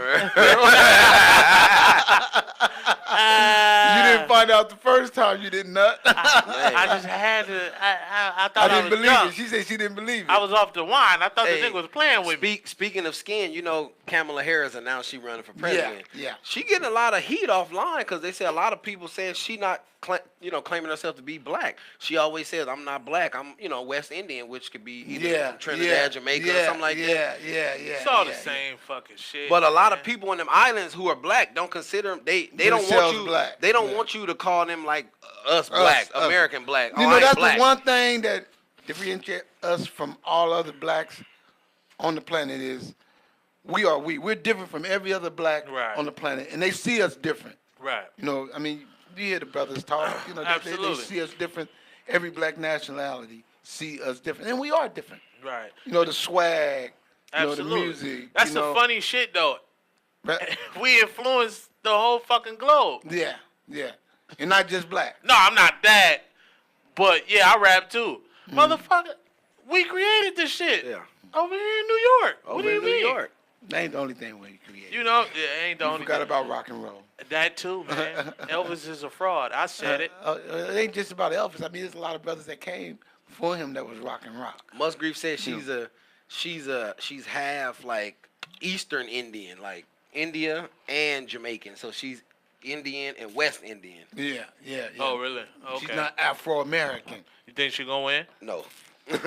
didn't find out the first time you didn't nut. I just had to. I thought I I didn't was believe drunk. it. She said she didn't believe it. I was off the wine. I thought Hey, the nigga was playing with me. Speaking of skin, you know, Kamala Harris announced she running for president. Yeah. She getting a lot of heat offline because they say a lot of people saying she not, claiming herself to be black. She always says, I'm not black. I'm, West Indian, which could be either from Trinidad, Jamaica, or something like that. Yeah. It's all the same fucking shit. But a lot of man. people in them islands who are black don't consider them. They don't want Themselves you. black. They don't Yeah. want you to call them like us black, us. American black. You Oh, know, I ain't that's black. the one thing that differentiates us from all other blacks on the planet is we're different from every other black Right. on the planet, and they see us different. Right. You know, I mean, you hear the brothers talk. You know, they Absolutely. see us different. Every black nationality see us different, and we are different. Right. You know, the swag, Absolutely. the music. That's you know, the funny shit, though. Right? We influenced the whole fucking globe. Yeah, and not just black. No, I'm not that. But yeah, I rap too. Motherfucker, we created this shit. Yeah. Over here in New York. What Over do you in mean? New York. That ain't the only thing we created. You know, it ain't the You only forgot thing. about rock and roll. That too, man. Elvis is a fraud. I said it. It ain't just about Elvis. I mean, there's a lot of brothers that came before him that was rock and rock. Musgrave said she's half like Eastern Indian, like India and Jamaican. So she's Indian and West Indian. Yeah. Oh, really? Okay. She's not Afro-American. You think she gonna win? No. No,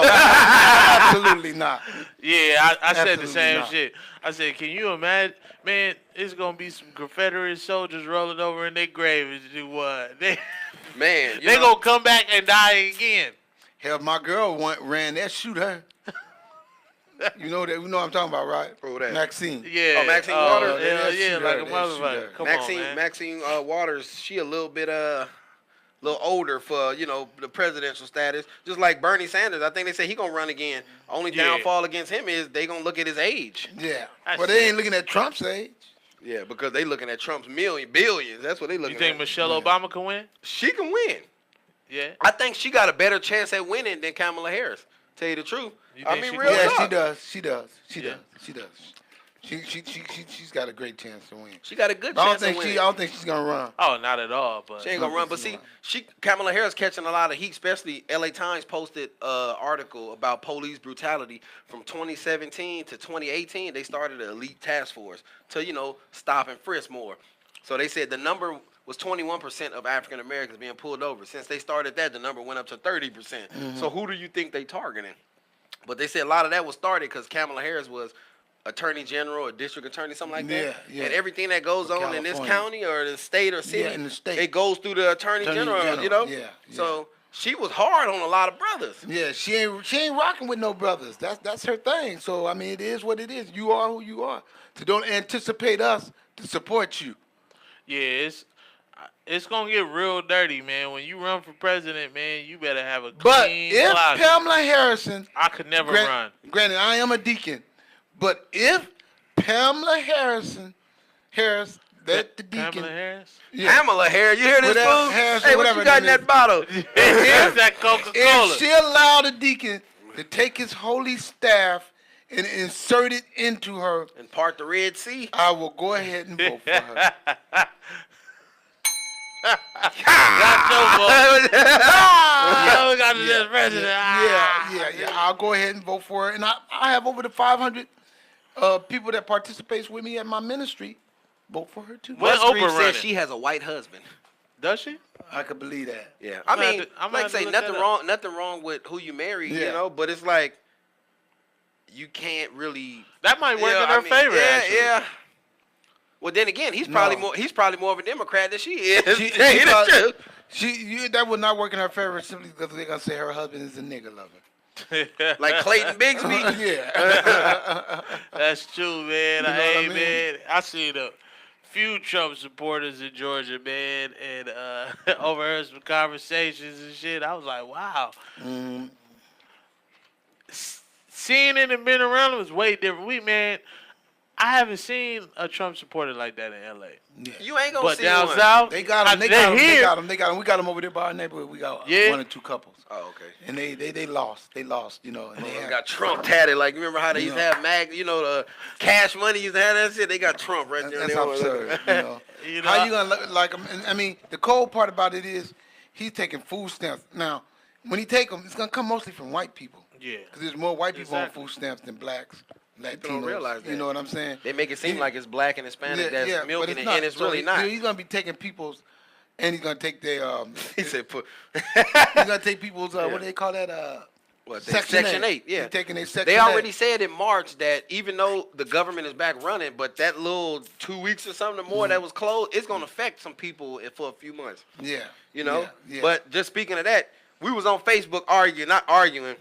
absolutely not. Yeah, I said the Absolutely same not. shit. I said, can you imagine? Man, it's gonna be some Confederate soldiers rolling over in their graves. Do what? They Man, they gonna come back and die again. Hell, my girl ran there, shoot her. You know what I'm talking about, right? Who that? Maxine. Yeah. Oh, Maxine Waters? Yeah, Yeah, like a shoot her. motherfucker. Come on, man. Maxine Waters, she a little bit little older for, the presidential status. Just like Bernie Sanders. I think they say he going to run again. Only downfall against him is they going to look at his age. Yeah. Well, they ain't looking at Trump's age. Yeah, because they looking at Trump's billions. That's what they looking at. You think Michelle Obama can win? She can win. Yeah. I think she got a better chance at winning than Kamala Harris. Tell you the truth. I mean, real talk. She does. She's got a great chance to win. She got a good I chance to win. I don't think she's gonna run. Oh, not at all. But She ain't gonna run. But see, Kamala Harris catching a lot of heat, especially LA Times posted an article about police brutality from 2017 to 2018. They started an elite task force to, stop and frisk more. So they said the number was 21% of African Americans being pulled over. Since they started that, the number went up to 30%. Mm-hmm. So who do you think they targeting? But they said a lot of that was started because Kamala Harris was attorney general or district attorney, something like that. Yeah. And everything that goes on in this county or the state or city, in the state, it goes through the attorney general. Yeah. So she was hard on a lot of brothers. Yeah, she ain't rocking with no brothers. That's her thing. So I mean, it is what it is. You are who you are. So don't anticipate us to support you. Yeah, it's gonna get real dirty, man. When you run for president, man, you better have a clean if closet. Pamela Harrison, I could never run. Granted, I am a deacon, but if Pamela Harris, that the deacon. Pamela Harris? Yeah. Pamela Harris, you hear this, fool? Hey, what you got in that bottle? It's that Coca-Cola. If she allowed the deacon to take his holy staff and insert it into her and part the Red Sea, I will go ahead and vote for her. Got your vote. We got the president. Yeah. I'll go ahead and vote for her. And I have over the 500 people that participates with me at my ministry. Vote for her too. Oprah said she has a white husband. Does she? I could believe that. Yeah. I'm like I say, nothing wrong with who you marry, but it's like you can't really. That might work in her favor. Yeah. Well, then again, he's probably more of a Democrat than she is. That would not work in her favor simply because they're gonna say her husband is a nigga lover. Like Clayton Bigsby. Yeah. That's true, man. You know what I mean? Man, I seen a few Trump supporters in Georgia, man, and overheard some conversations and shit. I was like, wow. Mm-hmm. Seeing it and being around it was way different. I haven't seen a Trump supporter like that in L.A. Yeah. You ain't gonna see down one. south, They got them. We got them over there by our neighborhood. We got one or two couples. Oh, okay. And they lost. And they got Trump tatted. Like, you remember how they used to have the Cash Money used to have that shit? They got Trump right there. That's absurd. How you gonna look like him? I mean, the cold part about it is he's taking food stamps. Now, when he take them, it's gonna come mostly from white people. Yeah. Because there's more white people on food stamps than blacks. People don't realize that. You know what I'm saying? They make it seem like it's black and Hispanic that's milking it, and it's really not. He's gonna be taking people's, and he's gonna take their. He said, he's gonna take people's. What do they call that? Section 8. Yeah. He's taking their Section 8. They already said in March that even though the government is back running, but that little 2 weeks or something more that was closed, it's gonna affect some people for a few months. Yeah. Yeah. Yeah. But just speaking of that, we was on Facebook not arguing,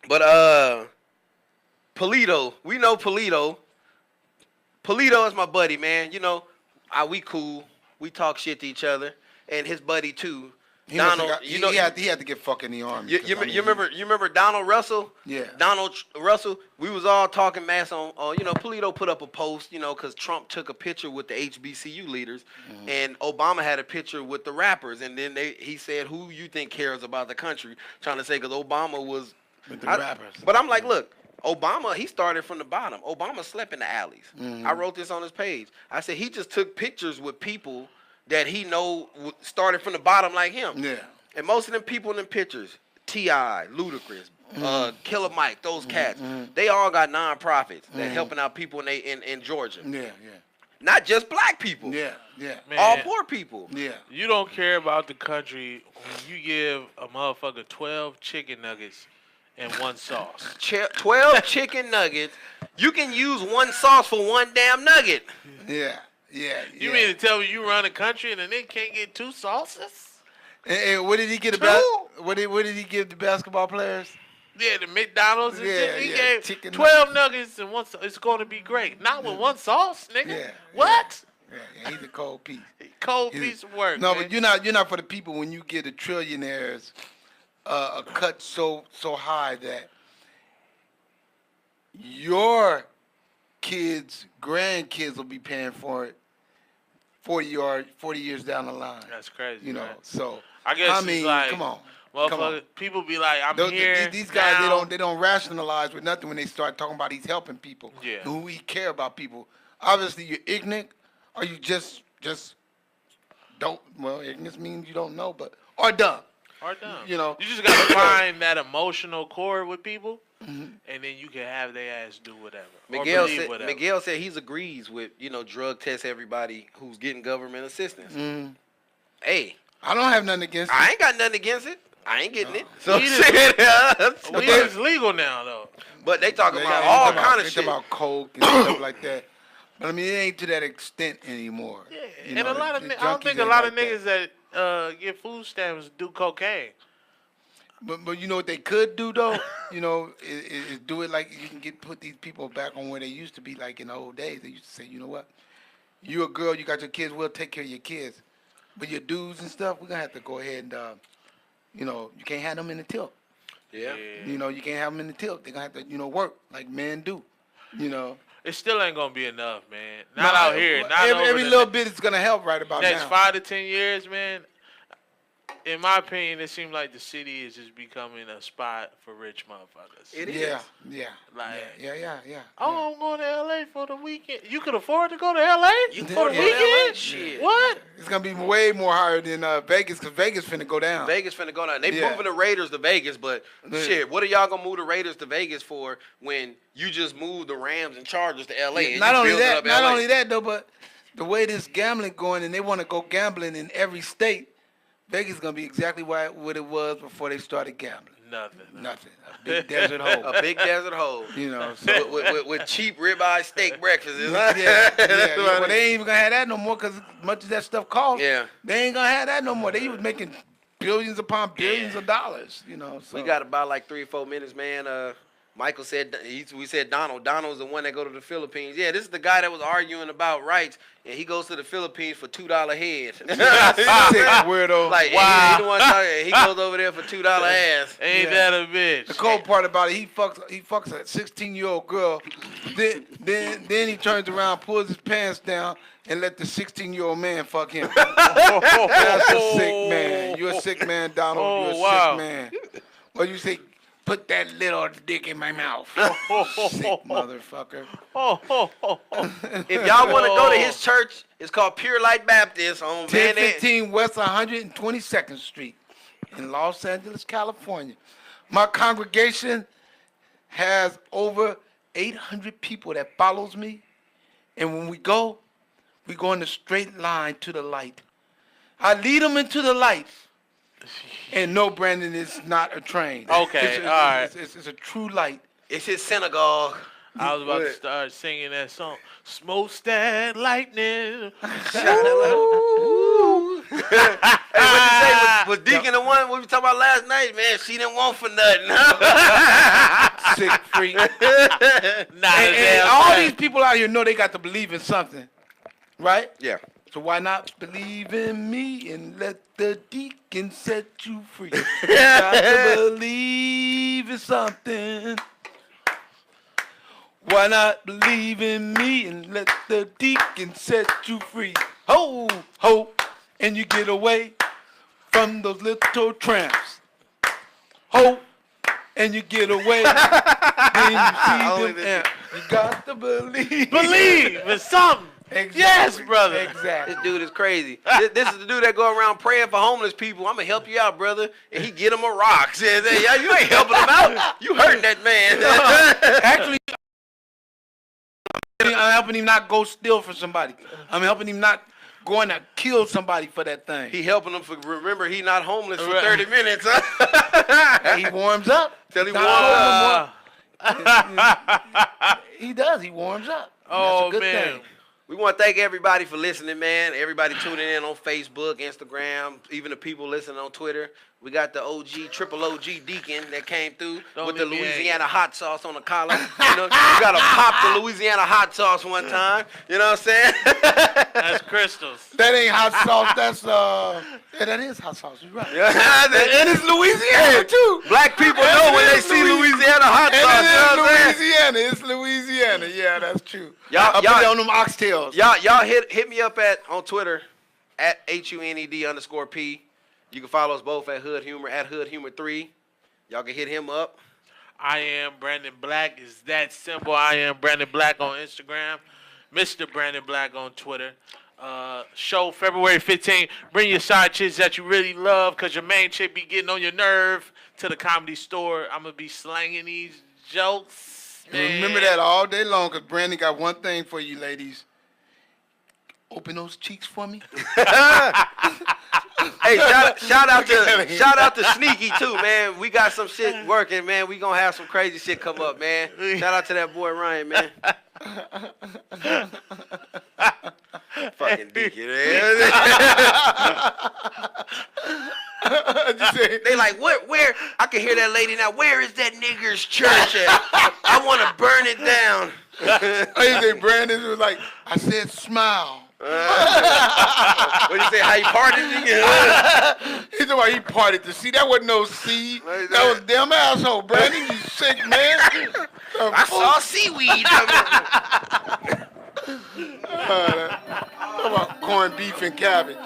but Polito, we know Polito. Polito is my buddy, man. We cool. We talk shit to each other, and his buddy too. Donald, he had to get fucked in the army. You remember Donald Russell? Yeah. Donald Russell. We was all talking mess on. Polito put up a post, because Trump took a picture with the HBCU leaders, and Obama had a picture with the rappers, and then he said, "Who you think cares about the country?" Trying to say because Obama was with the rappers. But I'm like, look. Obama, he started from the bottom. Obama slept in the alleys. Mm-hmm. I wrote this on his page. I said he just took pictures with people that he know started from the bottom like him. Yeah. And most of them people in them pictures, T.I., Ludacris, Killer Mike, those cats, they all got nonprofits that helping out people in Georgia. Yeah. Not just black people. Yeah. Man, all poor people. Yeah. You don't care about the country when you give a motherfucker 12 chicken nuggets and one sauce. 12 chicken nuggets. You can use one sauce for one damn nugget. Yeah. You mean to tell me you run a country and then can't get two sauces? And what did he get? What did he give the basketball players? Yeah, the McDonald's. And he gave chicken 12 nuggets and one sauce. It's going to be great. Not with one sauce, nigga. Yeah. What? Yeah, he's a cold piece. Cold piece of work. No, man. but you're not for the people when you get the trillionaires a cut so high that your kids, grandkids will be paying for it 40 years down the line. That's crazy. You know, man. so I guess I mean, it's like, come on. motherfucker, people be like, I'm here. These guys, now. they don't rationalize with nothing when they start talking about he's helping people. Yeah. Who he care about people. Obviously, you're ignorant, or you just don't. Well, ignorance means you don't know, but or dumb. Or dumb. You know. You just gotta find that emotional cord with people, and then you can have their ass do whatever. Miguel or believe said, whatever. Miguel said he agrees with, drug test everybody who's getting government assistance. Hey, I don't have nothing against it. I ain't got nothing against it. I ain't getting it. So Weed shit. is legal now, though. But they talking They about talk all about- kind of they shit. talk about coke and stuff like that. But I mean, it ain't to that extent anymore. Yeah, You and know, a lot of the I don't junkies think a ain't lot like of niggas that get food stamps do cocaine. But you know what they could do though? Is do it like you can put these people back on where they used to be, like in the old days. They used to say, you know what? You a girl, you got your kids, we'll take care of your kids. But your dudes and stuff, we're gonna have to go ahead and you can't have them in the tilt. Yeah. You can't have them in the tilt. They're gonna have to, work like men do. It still ain't gonna be enough, man. Not out here. Not every little bit is gonna help right about next now. 5 to 10 years, man. In my opinion, it seems like the city is just becoming a spot for rich motherfuckers. It is. Yeah. Like, Yeah. oh, I'm going to L.A. for the weekend. You can afford to go to L.A. You for the can go to weekend? LA? Shit. What? It's gonna be way more higher than Vegas, because Vegas finna go down. Vegas finna go down. They Yeah. moving the Raiders to Vegas, but Yeah. shit, what are y'all gonna move the Raiders to Vegas for when you just moved the Rams and Chargers to LA? And Not you only building that, up LA? though, but the way this gambling going, and they want to go gambling in every state, Vegas gonna be exactly what it was before they started gambling. Nothing. A big desert hole. A big desert hole. So with cheap ribeye steak breakfasts. yeah. Well, they ain't even gonna have that no more, because much of that stuff costs. Yeah. They ain't gonna have that no more. They was making billions upon billions of dollars. So. We got about like 3 or 4 minutes, man. Michael said, we said Donald. Donald's the one that go to the Philippines. Yeah, this is the guy that was arguing about rights, and he goes to the Philippines for $2 head. Sick weirdo. Like, Wow. he the one talking. He goes over there for $2 ass. Ain't Yeah. that a bitch? The cold part about it, he fucks a 16-year-old girl. Then he turns around, pulls his pants down, and let the 16-year-old man fuck him. That's a sick man. You're a sick man, Donald. Oh, You're a wow. sick man. Well, you say, put that little dick in my mouth. Sick motherfucker. If y'all want to go to his church, it's called Pure Light Baptist on Van 1015 West 122nd Street in Los Angeles, California. My congregation has over 800 people that follows me. And when we go in a straight line to the light. I lead them into the light. And no, Brandon, it's not a train. Okay, all right. It's a true light. It's his synagogue. I was about to start singing that song. Smokestack lightning. Hey, what you say? Was Deacon the one we were talking about last night? Man, she didn't want for nothing. Sick freak. Not a And damn all thing. these people out here know they got to believe in something. Right? Yeah. So why not believe in me and let the deacon set you free? Got to believe in something. Why not believe in me and let the deacon set you free? Ho, ho, and you get away from those little tramps. Ho, and you get away. Then you see them amps. You got to believe. Believe in something. Exactly. Yes, brother. Exactly. This dude is crazy. This is the dude that go around praying for homeless people. I'm going to help you out, brother. And he get him a rock. Says, hey, you ain't helping him out. You hurting that man. Actually, I'm helping him not go steal from somebody. I'm helping him not go and kill somebody for that thing. He helping him for, remember, he not homeless for Right. 30 minutes. He warms up. Till he Not warms holding Uh, He does. He warms up. oh, That's a good man. thing. We want to thank everybody for listening, man. Everybody tuning in on Facebook, Instagram, even the people listening on Twitter. We got the OG, triple OG Deacon that came through Don't with the leave me Louisiana hot sauce on the collar. You know, you gotta pop the Louisiana hot sauce one time. You know what I'm saying? That's Crystals. That ain't hot sauce. That's yeah, that is hot sauce. You're right. And it's Louisiana too. Black people And know it when they is see Louisiana hot And sauce. You know what I'm it saying? is Louisiana. It's Louisiana. Yeah, that's true. Y'all- I put y'all- it on them oxtails. Y'all hit me up on Twitter at HUNED_P. You can follow us both at Hood Humor, at Hood Humor 3. Y'all can hit him up. I am Brandon Black. Is that simple? I am Brandon Black on Instagram. Mr. Brandon Black on Twitter. Show February 15th. Bring your side chicks that you really love because your main chick be getting on your nerve to the Comedy Store. I'm going to be slanging these jokes. And remember that all day long, because Brandon got one thing for you ladies. Open those cheeks for me. Hey, shout out to Sneaky too, man. We got some shit working, man. We gonna have some crazy shit come up, man. Shout out to that boy Ryan, man. Fucking Deacon, man. They like, where? I can hear that lady now. Where is that nigger's church at? I want to burn it down. I say Brandon was like, I said smile. What do you say? How you parted? He's about he parted to see. That wasn't no C. That was damn asshole, Brandon. You sick man. I saw seaweed. How about corned beef and cabbage?